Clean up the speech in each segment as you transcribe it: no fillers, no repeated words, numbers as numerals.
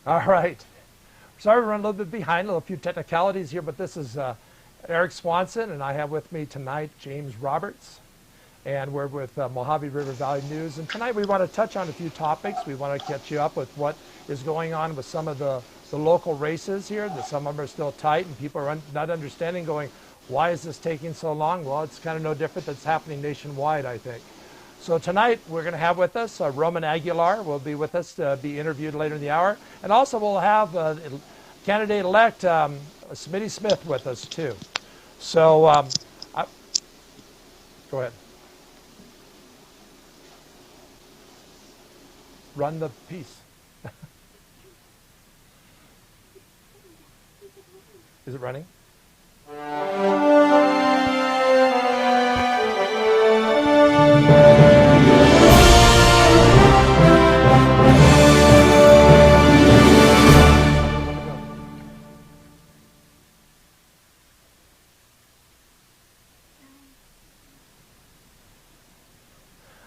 All right. Sorry we're running a little bit behind, a few technicalities here, but this is Eric Swanson, and I have with me tonight James Roberts, and we're with Mojave River Valley News. And tonight we want to touch on a few topics. We want to catch you up with what is going on with some of the local races here. Some of them are still tight, and people are not understanding, going, why is this taking so long? Well, it's kind of no different that's happening nationwide, I think. So tonight we're going to have with us Roman Aguilar will be with us to be interviewed later in the hour. And also we'll have candidate-elect Smitty Smith with us too. So go ahead. Run the piece. Is it running?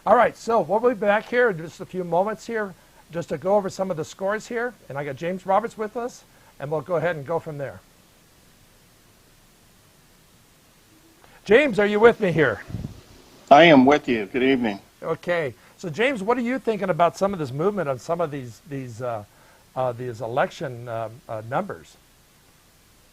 All right, so we'll be back here in just a few moments here just to go over some of the scores here. And I got James Roberts with us, and we'll go ahead and go from there. James, are you with me here? I am with you. Good evening. Okay. So, James, what are you thinking about some of this movement on some of these election numbers?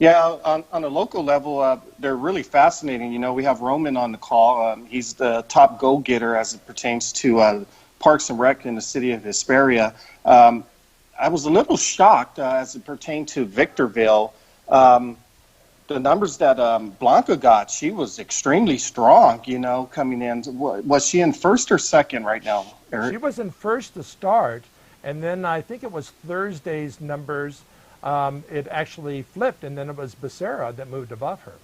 Yeah, on a local level, they're really fascinating. You know, we have Roman on the call. He's the top go-getter as it pertains to Parks and Rec in the city of Hesperia. I was a little shocked as it pertained to Victorville. The numbers that Blanca got, she was extremely strong, you know, coming in. Was she in first or second right now, Eric? She was in first to start, and then I think it was Thursday's numbers. It actually flipped, and then it was Becerra that moved above her.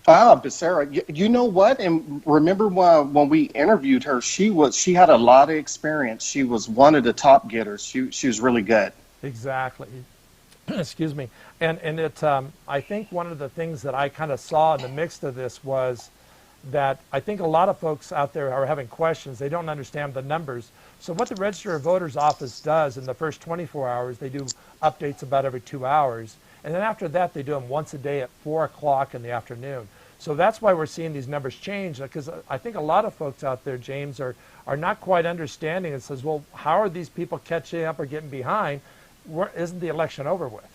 Ah, Becerra. You know what? And remember when we interviewed her, she had a lot of experience. She was one of the top getters. She was really good. Exactly. Excuse me. And it I think one of the things that I kind of saw in the mix of this was that I think a lot of folks out there are having questions. They don't understand the numbers. So what the Register of Voters office does in the first 24 hours, they do updates about every 2 hours. And then after that, they do them once a day at 4 o'clock in the afternoon. So that's why we're seeing these numbers change, because I think a lot of folks out there, James, are not quite understanding. It says, well, how are these people catching up or getting behind? Isn't the election over with?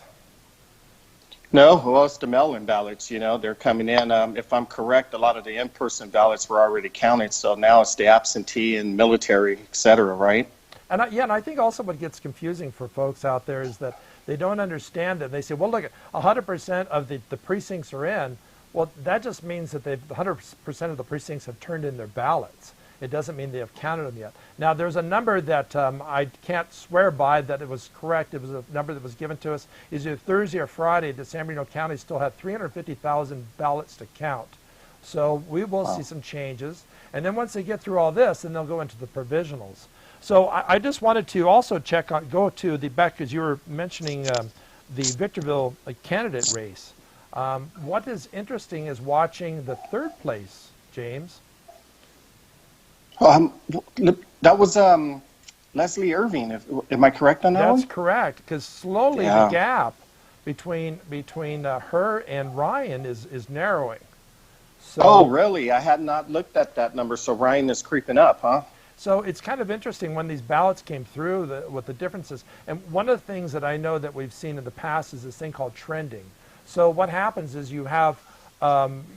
No, well, it's the mail-in ballots, you know, they're coming in. If I'm correct, a lot of the in-person ballots were already counted, so now it's the absentee and military, et cetera, right? And I think also what gets confusing for folks out there is that they don't understand it. They say, well, look, 100% of the precincts are in. Well, that just means that 100% of the precincts have turned in their ballots. It doesn't mean they have counted them yet. Now, there's a number that I can't swear by that it was correct. It was a number that was given to us. Is either Thursday or Friday that San Bernardino County still had 350,000 ballots to count. So we will see some changes. And then once they get through all this, then they'll go into the provisionals. So I just wanted to also go to the back, because you were mentioning the Victorville candidate race. What is interesting is watching the third place, James. That was Leslie Irving. Am I correct on that one? That's correct, because slowly the gap between her and Ryan is narrowing. So, oh, really? I had not looked at that number. So Ryan is creeping up, huh? So it's kind of interesting when these ballots came through, what the differences. And one of the things that I know that we've seen in the past is this thing called trending. So what happens is you have,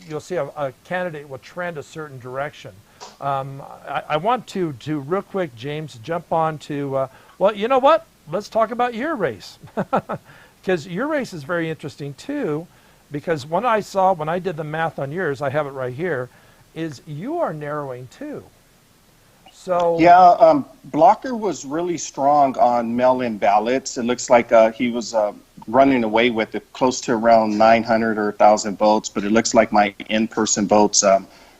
you'll see a candidate will trend a certain direction. I want to real quick, James, jump on to, well, you know what? Let's talk about your race. Because your race is very interesting, too, because what I saw when I did the math on yours, I have it right here, is you are narrowing, too. So yeah, Blocker was really strong on mail-in ballots. It looks like he was running away with it, close to around 900 or 1,000 votes, but it looks like my in-person votes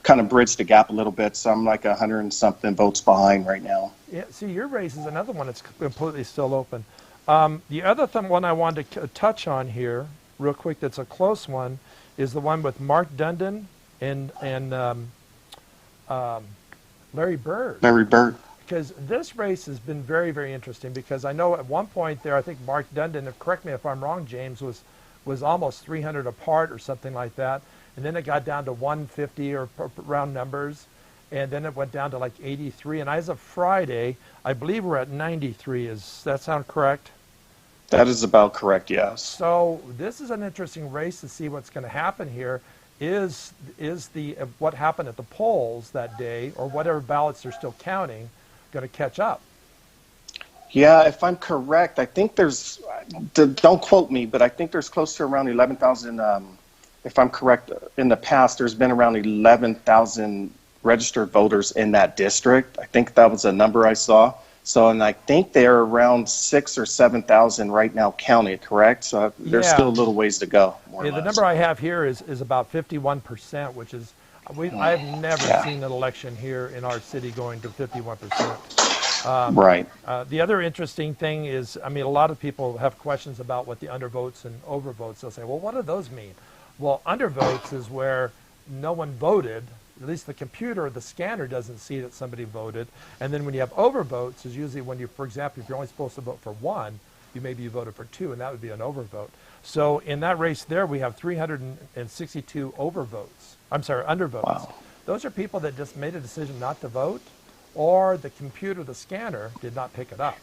kind of bridged the gap a little bit, so I'm like 100 and something votes behind right now. Yeah, see, your race is another one that's completely still open. The other one I wanted to touch on here, real quick, that's a close one, is the one with Mark Dundon and Larry Bird. Larry Bird. because this race has been very, very interesting, because I know at one point there, I think Mark Dundon, and correct me if I'm wrong, James, was almost 300 apart or something like that. And then it got down to 150 or round numbers. And then it went down to like 83. And as of Friday, I believe we're at 93. Does that sound correct? That is about correct, yes. So this is an interesting race to see what's going to happen here. Is what happened at the polls that day, or whatever ballots they're still counting, going to catch up? Yeah, if I'm correct, I think there's, don't quote me, but I think there's close to around 11,000, if I'm correct, in the past there's been around 11,000 registered voters in that district. I think that was a number I saw. So, and I think they're around 6,000 or 7,000 right now counted, correct? So there's still a little ways to go, more or less. The number I have here is about 51%, which is, I've never seen an election here in our city going to 51%. Right. The other interesting thing is, I mean, a lot of people have questions about what the undervotes and overvotes. They'll say, well, what do those mean? Well, undervotes is where no one voted. At least the computer or the scanner doesn't see that somebody voted. And then when you have overvotes is usually when you, for example, if you're only supposed to vote for one, maybe you voted for two, and that would be an overvote. So in that race there, we have 362 overvotes. I'm sorry, undervotes. Wow. Those are people that just made a decision not to vote, or the computer, the scanner, did not pick it up.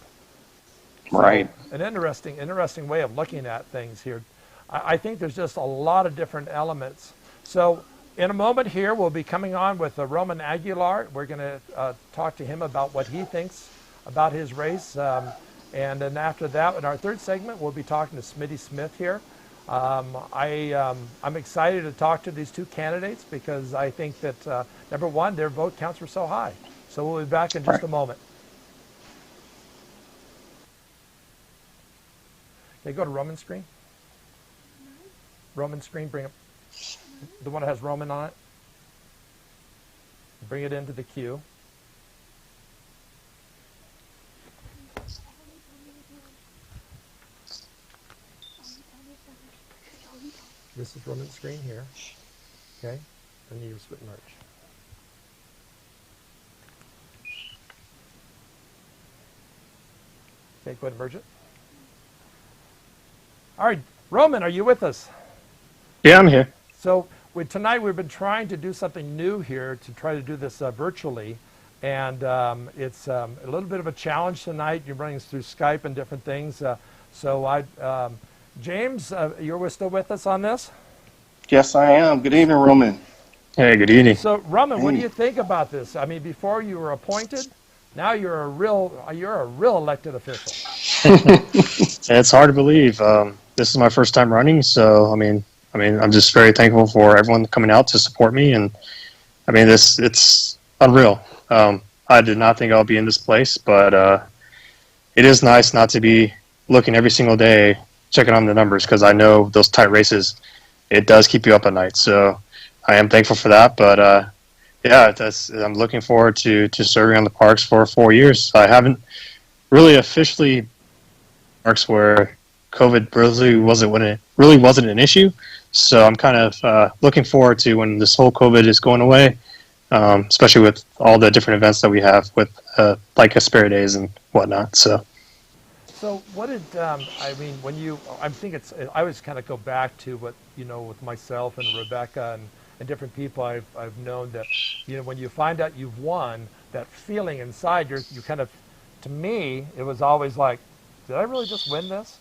So right. An interesting way of looking at things here. I think there's just a lot of different elements. So in a moment here, we'll be coming on with Roman Aguilar. We're going to talk to him about what he thinks about his race. And then after that, in our third segment, we'll be talking to Smitty Smith here. I'm excited to talk to these two candidates because I think that, number one, their vote counts were so high. So we'll be back in just a moment. Okay, go to Roman's screen. Roman screen, bring up the one that has Roman on it. Bring it into the queue. This is Roman's screen here. Okay, and you split merge. Okay, go ahead and merge it. All right, Roman, are you with us? Yeah, I'm here. So tonight we've been trying to do something new here to try to do this virtually, and it's a little bit of a challenge tonight. You're running through Skype and different things. James, you're still with us on this? Yes, I am. Good evening, Roman. Hey, good evening. So, Roman, what do you think about this? I mean, before you were appointed, now you're a real elected official. It's hard to believe. This is my first time running, so I mean, I'm just very thankful for everyone coming out to support me, and I mean, it's unreal. I did not think I'll be in this place, but it is nice not to be looking every single day, checking on the numbers, because I know those tight races, it does keep you up at night. So I am thankful for that, but yeah, I'm looking forward to serving on the parks for 4 years. I haven't really officially parks where COVID really wasn't an issue. So I'm kind of looking forward to when this whole COVID is going away, especially with all the different events that we have with like Aspera Days and whatnot. So what did I mean when you? I always kind of go back to what with myself and Rebecca and different people I've known that when you find out you've won, that feeling inside you kind of, to me it was always like, did I really just win this?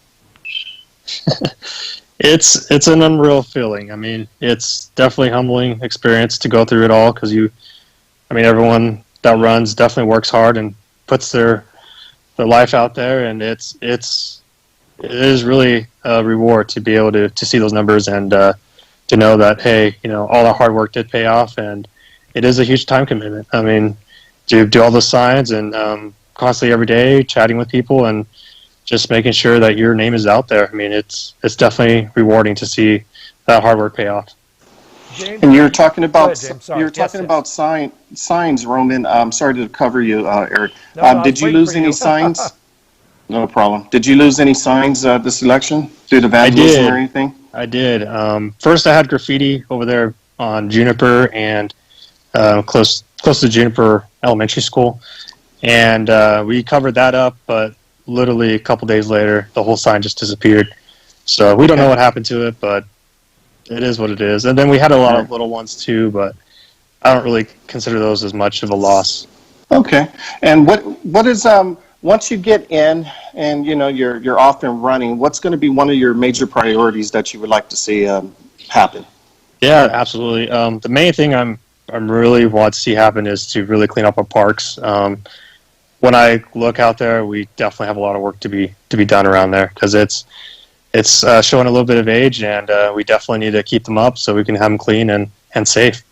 It's an unreal feeling. I mean, it's definitely a humbling experience to go through it all because everyone that runs definitely works hard and puts their life out there, and it is really a reward to be able to see those numbers and to know that, hey, all that hard work did pay off, and it is a huge time commitment. I mean, to do all those signs and constantly every day chatting with people and just making sure that your name is out there. I mean, it's definitely rewarding to see that hard work pay off. James, and you're talking about about signs, Roman. I'm sorry to cover you, Eric. Did you lose any signs? No problem. Did you lose any signs this election due to vandalism or anything? I did. First, I had graffiti over there on Juniper and close to Juniper Elementary School, and we covered that up, but literally a couple days later, the whole sign just disappeared. So we don't know what happened to it, but it is what it is. And then we had a lot of little ones too, but I don't really consider those as much of a loss. Okay. And what is once you get in and you're off and running, what's going to be one of your major priorities that you would like to see happen? Yeah, absolutely. The main thing I'm really want to see happen is to really clean up our parks. When I look out there, we definitely have a lot of work to be done around there because it's showing a little bit of age, and we definitely need to keep them up so we can have them clean and safe.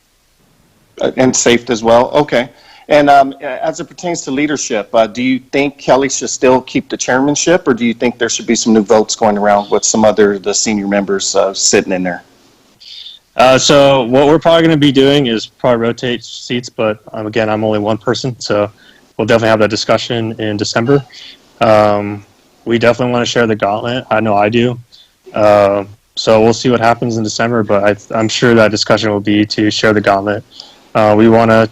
And safe as well. Okay. And as it pertains to leadership, do you think Kelly should still keep the chairmanship, or do you think there should be some new votes going around with some the senior members sitting in there? So what we're probably going to be doing is probably rotate seats, but again, I'm only one person, so we'll definitely have that discussion in December. We definitely want to share the gauntlet. I know I do. So we'll see what happens in December, but I'm sure that discussion will be to share the gauntlet. We want to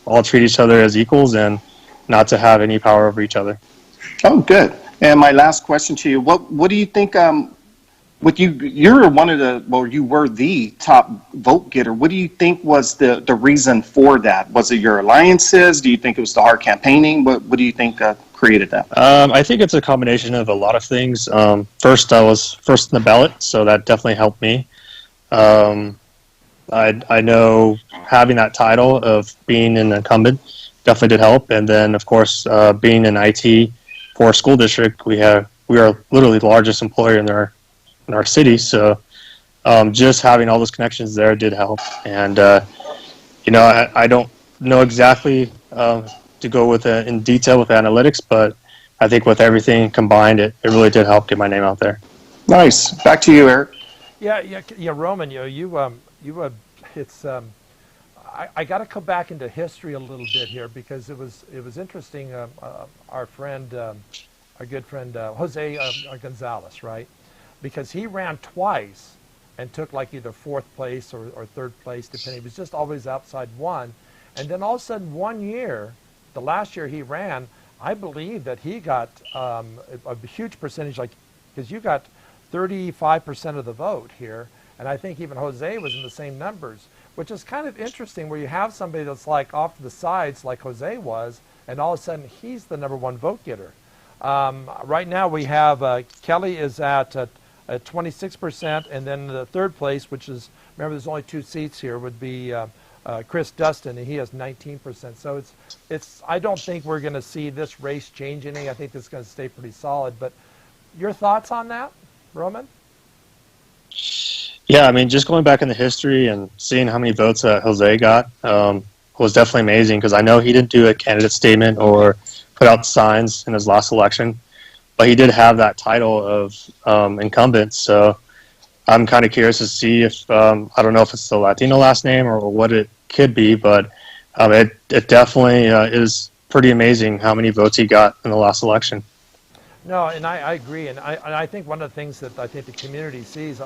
all treat each other as equals and not to have any power over each other. Oh, good. And my last question to you, what do you think, you're one of you were the top vote getter. What do you think was the reason for that? Was it your alliances? Do you think it was the hard campaigning? What do you think created that? I think it's a combination of a lot of things. First, I was first in the ballot, so that definitely helped me. I know having that title of being an incumbent definitely did help, and then of course being in IT for a school district, we are literally the largest employer in our city. So just having all those connections there did help, and I don't know exactly to go with in detail with analytics, but I think with everything combined, it really did help get my name out there. Nice. Back to you, Eric. Yeah, Roman, it's I got to come back into history a little bit here because it was interesting. Our good friend Jose Gonzalez, right? Because he ran twice and took like either fourth place or third place, depending. He was just always outside one, and then all of a sudden one year, the last year he ran, I believe that he got a huge percentage, like because you got 35% of the vote here. And I think even Jose was in the same numbers, which is kind of interesting where you have somebody that's like off to the sides like Jose was, and all of a sudden he's the #1 vote getter. Right now we have Kelly is at 26%, and then the third place, which is, remember there's only 2 seats here, would be Chris Dustin, and he has 19%. So I don't think we're going to see this race change any. I think it's going to stay pretty solid. But your thoughts on that, Roman? Yeah, I mean, just going back in the history and seeing how many votes Jose got was definitely amazing because I know he didn't do a candidate statement or put out signs in his last election, but he did have that title of incumbent. So I'm kind of curious to see if, I don't know if it's the Latino last name or what it could be, but it definitely is pretty amazing how many votes he got in the last election. No, and I agree. And I think one of the things that I think the community sees,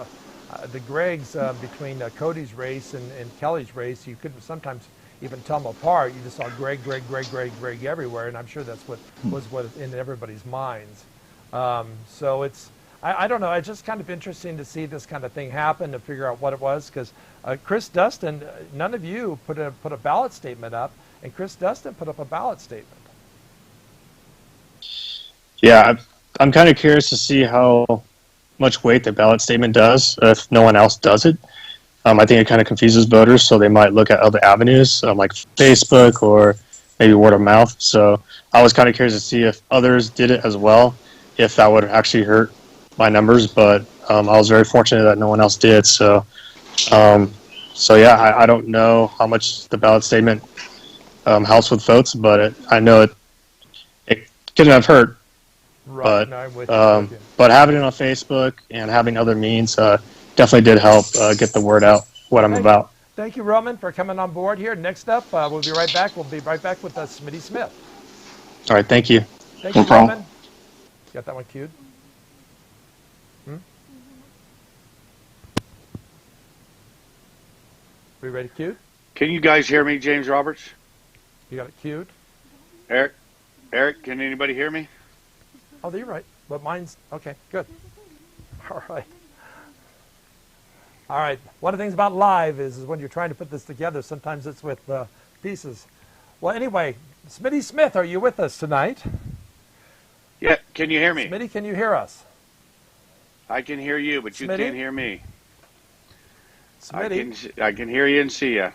the Gregs between Cody's race and Kelly's race, you couldn't sometimes even tell them apart. You just saw Greg everywhere, and I'm sure that's what was in everybody's minds. So I don't know. It's just kind of interesting to see this kind of thing happen, to figure out what it was, because Chris Dustin, none of you put a ballot statement up, and Chris Dustin put up a ballot statement. Yeah, I'm kind of curious to see how much weight the ballot statement does if no one else does it. I think it kind of confuses voters, so they might look at other avenues like Facebook or maybe word of mouth. So I was kind of curious to see if others did it as well, if that would actually hurt my numbers. But I was very fortunate that no one else did. So yeah, I don't know how much the ballot statement helps with votes, but I know it couldn't have hurt. Right. But having it on Facebook and having other means definitely did help get the word out what I'm about. Thank you, Roman, for coming on board here. Next up, we'll be right back. We'll be right back with Smitty Smith. All right, thank you. Thank you, Roman. Got that one cued? We ready cued? Can you guys hear me, James Roberts? You got it cued? Eric? Eric, can anybody hear me? Oh, you're right. But mine's okay. Good. All right. All right. One of the things about live is when you're trying to put this together, sometimes it's with pieces. Well, anyway, Smitty Smith, are you with us tonight? Yeah, can you hear me? Smitty, can you hear us? I can hear you, but you Smitty? can't hear me. Smitty? I can hear you and see you.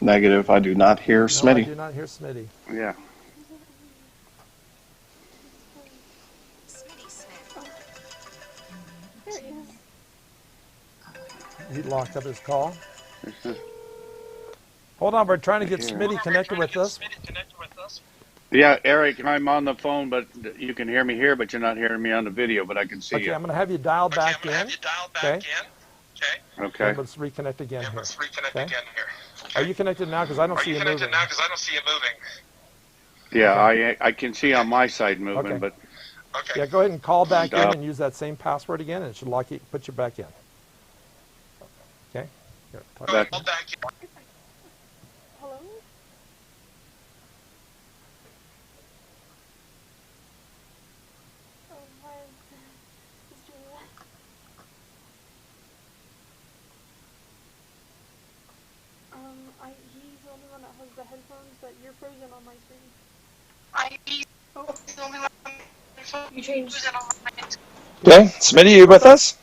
Negative. I do not hear No, I Smitty. do not hear Smitty. Yeah. He locked up his call. Hold on, we're trying to get Smitty connected with us. Yeah, Eric, I'm on the phone, but you can hear me here, but you're not hearing me on the video, but I can see Okay, you. I'm going to have you dial back in. Okay. Okay. And let's reconnect again here. Okay. Are you connected now? Because I don't see you moving. Yeah, I can see on my side moving, Okay. but Yeah, go ahead and call back in and use that same password again, and it should lock you, put you back in. Okay. Here, talk Back. Hello? Oh, hi. It's Julia. He's the only one that has the headphones, but you're frozen on my screen. He's the only one. You changed. Okay, Smitty, you with us?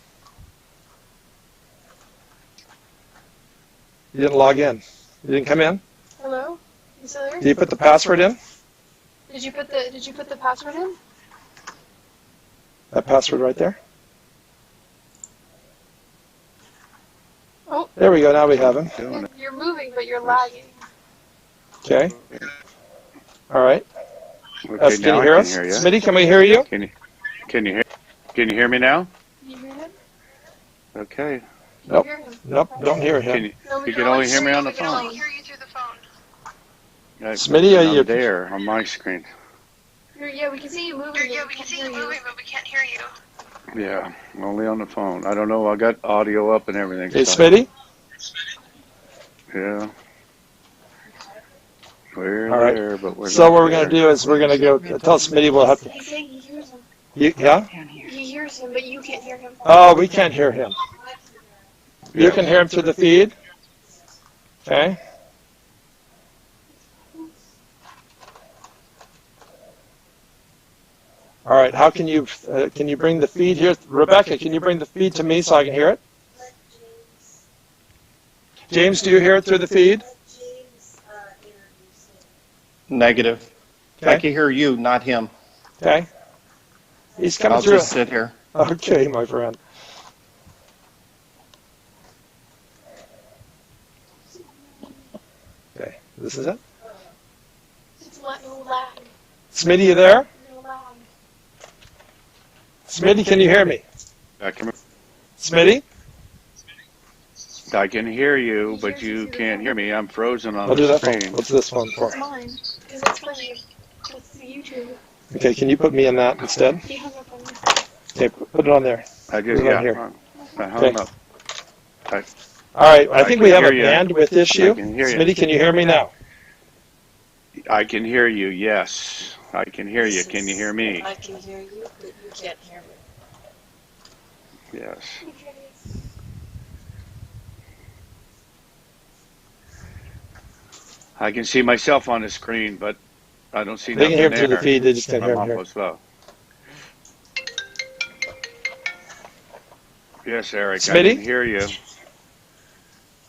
You didn't log in. You didn't come in? Hello? You still there? Did you put the password in? Did you put the password in? That password right there? Oh. There we go, now we have him. You're moving, but you're lagging. Okay. All right. okay, Can now you I hear can us? hear you. Smitty, can we hear you? Can you hear me now? Can you hear him? Okay. Nope. Can you hear him? Nope, don't hear Can him. you, No, we you can only hear me on the We can phone. only hear you through the phone. Smitty, are you I'm there on my screen. Yeah, we can see you moving. Yeah, we can see you moving, but we can't hear you. Yeah, only on the phone. I don't know. I got audio up and everything. Hey, so- Smitty? Yeah. We're All right. there, but we're So not what we're going to there. do is we're going to go tell Smitty we'll have to... He's saying he hears him. Yeah? He hears him, but you can't hear him. Oh, we can't hear him. You can hear him through the feed? Okay. All right, how can you bring the feed here? Rebecca, can you bring the feed to me so I can hear it? James, do you hear it through the feed? Negative. Okay. I can hear you, not him. Okay. He's coming I'll through. just sit here. Okay, my friend. Okay, this is it. It's no lag. Smitty, you there? No lag. Smitty, can you hear me? Smitty? I can hear you, but you can't hear me. I'm frozen on I'll do the that phone. screen. What's this phone for? It's mine. Because it's funny. It's the YouTube. Okay, can you put me in that instead? He hung up on me. Okay, put it on there. I just, Put it on yeah. here. I hung Okay. up. I, All right, I think can we have a hear you. bandwidth issue. I can hear you. Smitty, can you hear me now? I can hear you, yes. I can hear you. Can you hear me? I can hear you, but you can't hear me. Yes. I can see myself on the screen, but I don't see They nothing can hear him there. through the feed, they just can't hear I'm him here. awful slow. Yes, Eric, I Smitty? can hear you.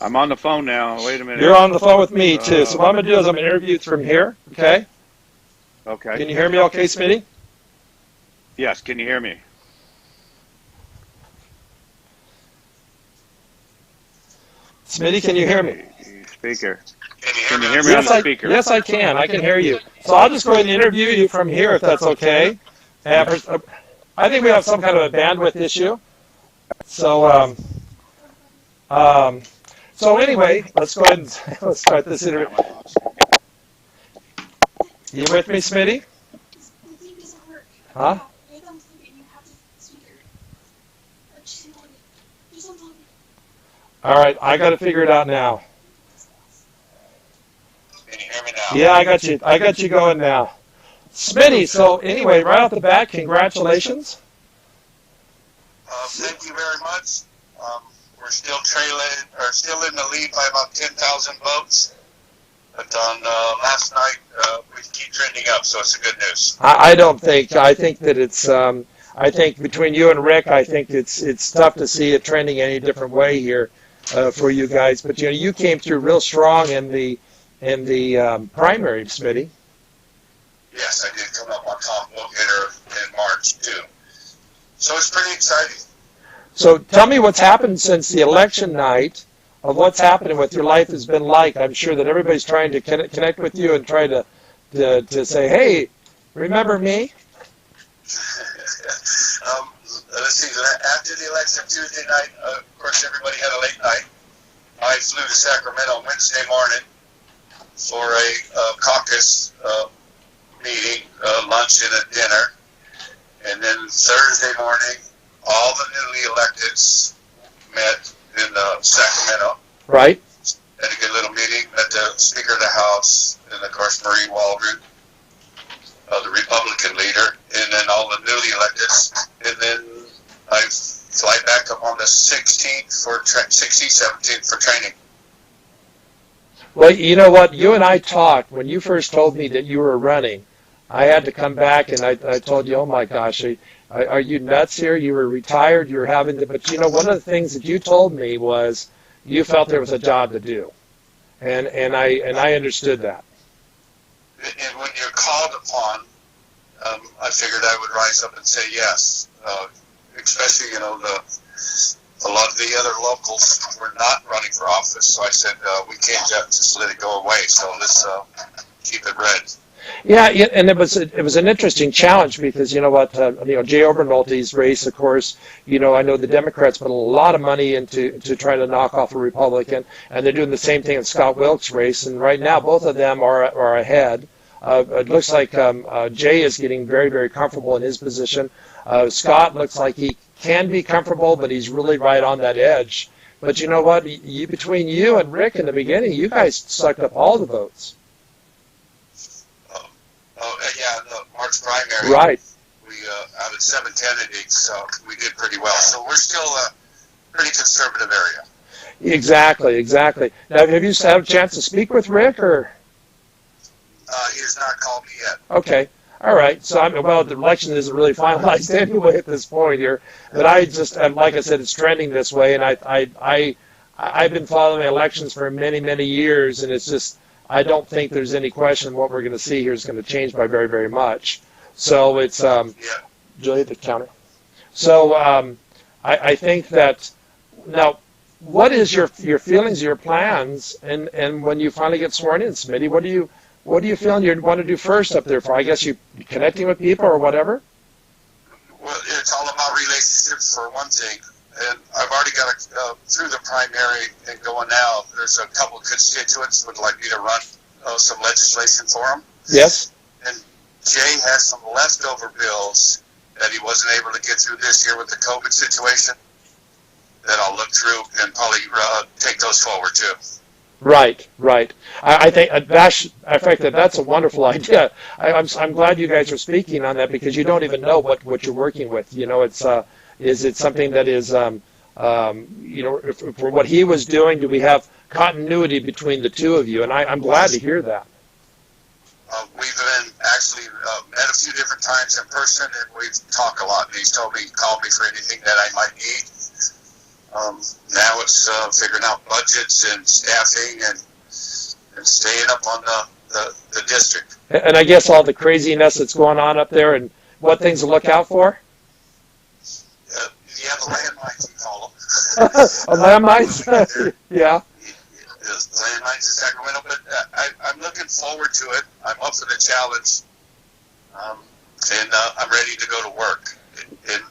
I'm on the phone now. Wait a minute. You're on the phone with me too. So what I'm going to do is I'm going to interview you from here, okay? Okay. Can you hear me okay, Smitty? Yes, can you hear me? Smitty, can you hear me? Speaker. Can you hear me on the speaker? Yes, I can. I can hear you. So I'll just go ahead and interview you from here if that's okay. And I think we have some kind of a bandwidth issue. So, so anyway, let's go ahead and let's start this interview. You with me, Smitty? The thing doesn't work. Huh? You have the speaker. Just unplug it. All right, I got to figure it out now. Yeah, I got you. I got you going now. Smitty, so anyway, right off the bat, congratulations. Thank you very much. We're still still in the lead by about 10,000 votes. But on last night, we keep trending up, so it's a good news. I don't think. I think that it's. I think between you and Rick, I think it's tough to see it trending any different way here for you guys. But you came through real strong in the primary, Smitty. Yes, I did come up on top vote getter in March too. So it's pretty exciting. So tell me what's happened since the election night, of what's happening with your life has been like. I'm sure that everybody's trying to connect with you and try to say, hey, remember me? Let's see, after the election Tuesday night, of course everybody had a late night. I flew to Sacramento Wednesday morning for a caucus meeting, lunch and a dinner. And then Thursday morning, all the newly electeds met in Sacramento. Right. Had a good little meeting. Met the Speaker of the House and, of course, Marie Waldron, the Republican leader, and then all the newly electeds. And then I fly back up on the 16th 17th for training. Well, you know what? You and I talked when you first told me that you were running. I had to come back and I told you, oh my gosh, are you nuts here? You were retired. You were having to, but one of the things that you told me was you felt there was a job to do, and I understood that. And when you're called upon, I figured I would rise up and say yes. Especially, a lot of the other locals were not running for office, so I said we can't just let it go away. So let's keep it red. Yeah, and it was an interesting challenge because Jay Obermolte's race, of course, I know the Democrats put a lot of money into trying to knock off a Republican, and they're doing the same thing in Scott Wilkes' race, and right now both of them are ahead. It looks like Jay is getting very, very comfortable in his position. Scott looks like he can be comfortable, but he's really right on that edge. But you know what? Between you and Rick in the beginning, you guys sucked up all the votes. The March primary. Right. We out of 7 candidates, so we did pretty well. So we're still a pretty conservative area. Exactly. Now, have you had a chance to speak with Rick, or? He has not called me yet. Okay. All right. So the election isn't really finalized anyway at this point here. But I just, like I said, it's trending this way, and I've been following elections for many, many years, and it's just. I don't think there's any question what we're going to see here is going to change by very, very much. So it's Julia, the counter. So I think that now, what is your feelings, your plans, and when you finally get sworn in, Smitty, what do you feel you want to do first up there for? I guess you connecting with people or whatever. Well, it's all about relationships for one thing. And I've already got through the primary and going now. There's a couple of constituents would like me to run some legislation for them. Yes. And Jay has some leftover bills that he wasn't able to get through this year with the COVID situation that I'll look through and probably take those forward too. Right. I think that's a wonderful idea. I'm glad you guys are speaking on that because you don't even know what you're working with. It's. Is it something that is, for what he was doing, do we have continuity between the two of you? And I'm glad to hear that. We've been actually met a few different times in person, and we've talked a lot. And he's told me, call me for anything that I might need. Now it's figuring out budgets and staffing and staying up on the district. And I guess all the craziness that's going on up there and what things to look out for? Yeah, the landmines, we call them. Landmines? Yeah. The landmines in Sacramento, but I'm looking forward to it. I'm up for the challenge, and I'm ready to go to work. And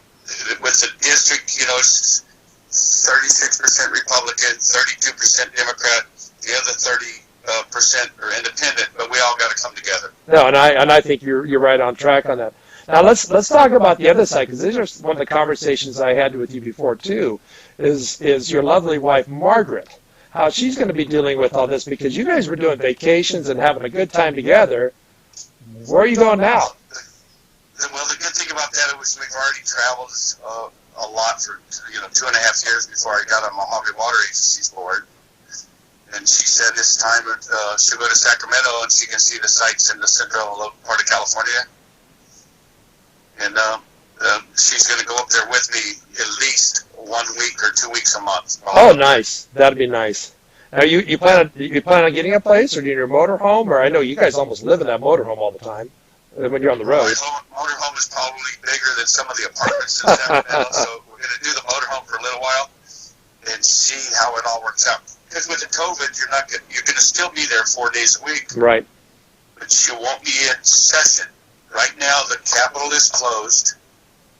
with the district, it's 36% Republican, 32% Democrat, the other 30% are independent, but we all got to come together. No, and I think you're right on track on that. Now let's talk about the other side, because these are one of the conversations I had with you before too. Is your lovely wife Margaret? how she's going to be dealing with all this, because you guys were doing vacations and having a good time together. Where are you going now? Well, the good thing about that is we've already traveled a lot for 2.5 years before I got on Mojave Water Agency's board. And she said this time she'll go to Sacramento and she can see the sights in the central part of California. And she's going to go up there with me at least 1 week or 2 weeks a month. Oh, nice. That'd be nice. Now, you plan on getting a place, or do you need a motorhome? Or I know you guys almost live in that motorhome all the time when you're on the road. My motorhome is probably bigger than some of the apartments in Sacramento, so we're going to do the motorhome for a little while and see how it all works out. Because with the COVID, you're going to still be there 4 days a week. Right. But you won't be in session. Right now, the Capitol is closed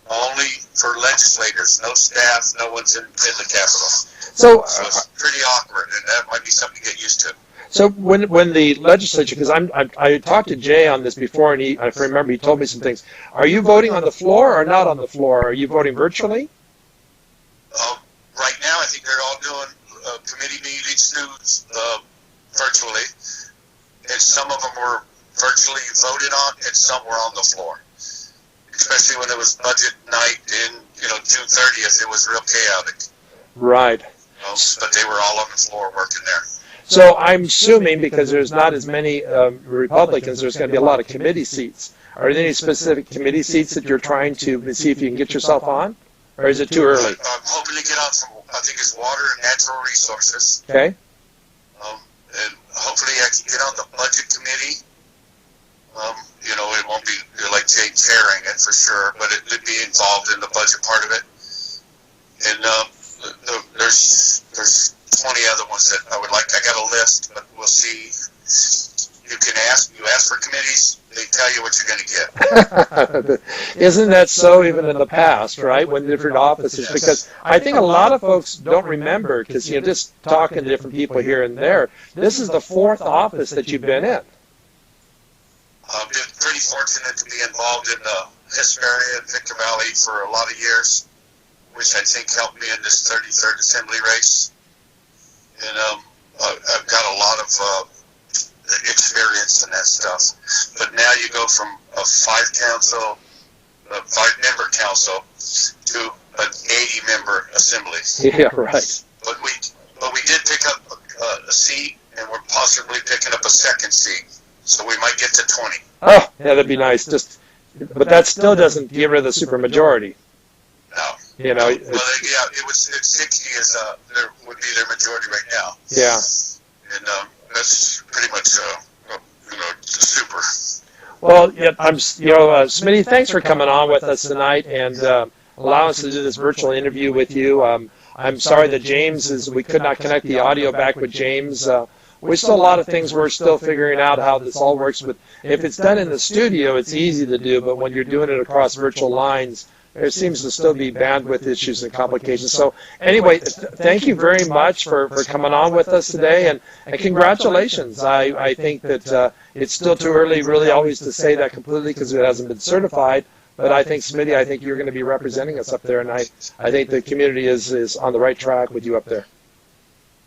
only for legislators. No staff, no one's in the Capitol. So it's pretty awkward, and that might be something to get used to. So when the legislature, because I talked to Jay on this before, and if I remember, he told me some things. Are you voting on the floor or not on the floor? Are you voting virtually? Right now, I think they're all doing committee meetings virtually, and some of them were virtually voted on, and some were on the floor. Especially when it was budget night in June 30th, it was real chaotic. Right. But they were all on the floor working there. So I'm assuming, because there's not as many Republicans, there's going to be a lot of committee seats. Are there any specific committee seats that you're trying to see if you can get yourself on? Or is it too early? I'm hoping to get on some, I think it's water and natural resources. Okay. And hopefully I can get on the budget committee. It won't be like Jay chairing it for sure, but it would be involved in the budget part of it. And there's 20 other ones that I would like. I got a list, but we'll see. You ask for committees, they tell you what you're going to get. Isn't that so even in the past, right, when different offices? Yes. Because I think a lot of folks don't remember, because just talking to different people here and there, this is the 4th office that you've been in. I've been pretty fortunate to be involved in the Hesperia and Victor Valley for a lot of years, which I think helped me in this 33rd Assembly race. And I've got a lot of experience in that stuff. But now you go from a 5-member council to an 80-member assembly. Yeah, right. But we did pick up a seat, and we're possibly picking up a second seat. So we might get to 20. Oh, yeah, that'd be nice. But that still doesn't get rid of the supermajority. No. It was 60 would be their majority right now. Yeah. And that's pretty much super. Well, Smitty, thanks for coming on with us tonight and allowing us to do this virtual interview with you. I'm sorry that we could not connect the audio back with James. There's still a lot of things we're still figuring out how this all works. But if it's done in the studio, it's easy to do. But when you're doing it across virtual lines, there seems to still be bandwidth issues and complications. So anyway, thank you very much for coming on with us today, and congratulations. I think that it's still too early really always to say that completely because it hasn't been certified. But I think, Smitty, you're going to be representing us up there, and I think the community is on the right track with you up there.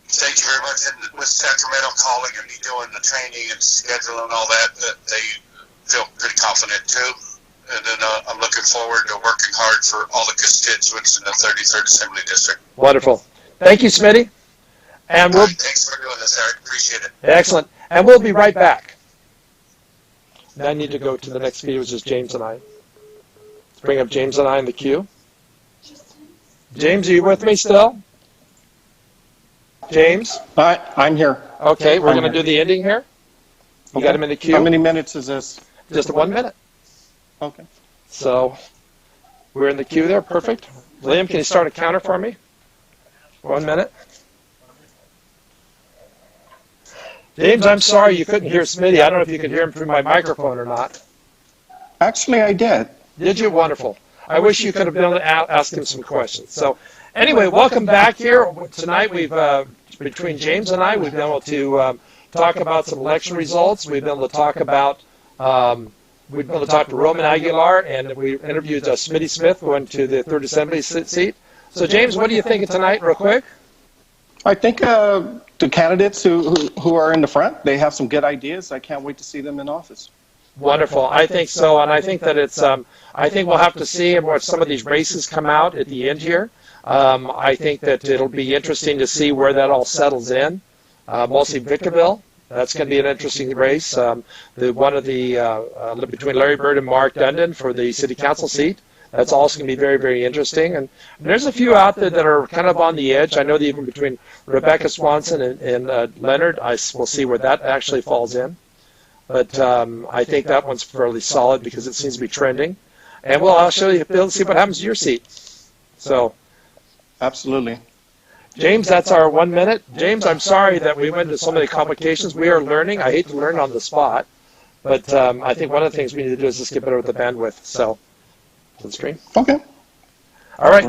Thank you very much. And with Sacramento calling and me doing the training and scheduling and all that, they feel pretty confident too. And then I'm looking forward to working hard for all the constituents in the 33rd Assembly District. Wonderful. Thank you, Smitty. And thanks for doing this, Eric. Appreciate it. Excellent. And we'll be right back. Now I need to go to the next video, which is James and I. Let's bring up James and I in the queue. James, are you with me still? James? I'm here. Okay, we're going to do the ending here. You got him in the queue? How many minutes is this? Just 1 minute. Okay. So we're in the queue there. Perfect. Liam, can you start a counter for me? 1 minute. James, I'm sorry you couldn't hear Smitty. I don't know if you could hear him through my microphone or not. Actually, I did. Did you? Wonderful. I wish you could have been able to ask him some questions. So anyway, welcome back here. Tonight, between James and I, we've been able to talk about some election results. We've been able to talk about, we've been able to talk to Roman Aguilar, and we interviewed Smitty Smith, who went to the 3rd Assembly seat. So James, what do you think of tonight, real quick? I think the the candidates who are in the front, they have some good ideas. I can't wait to see them in office. Wonderful. I think so, and I think that it's. I think we'll have to see what some of these races come out at the end here. I think that it'll be interesting to see where that all settles in. Mostly Victorville. That's going to be an interesting race. Between Larry Bird and Mark Dundon for the city council seat. That's also going to be very, very interesting. And there's a few out there that are kind of on the edge. I know that even between Rebecca Swanson and Leonard, we'll see where that actually falls in. But I think that one's fairly solid because it seems to be trending. And I'll show you, Bill, see what happens to your seat. So, absolutely. James, that's our 1 minute. James, I'm sorry that we went into so many complications. We are learning. I hate to learn on the spot. But I think one of the things we need to do is just get better with the bandwidth. So, to the stream. Okay. All right.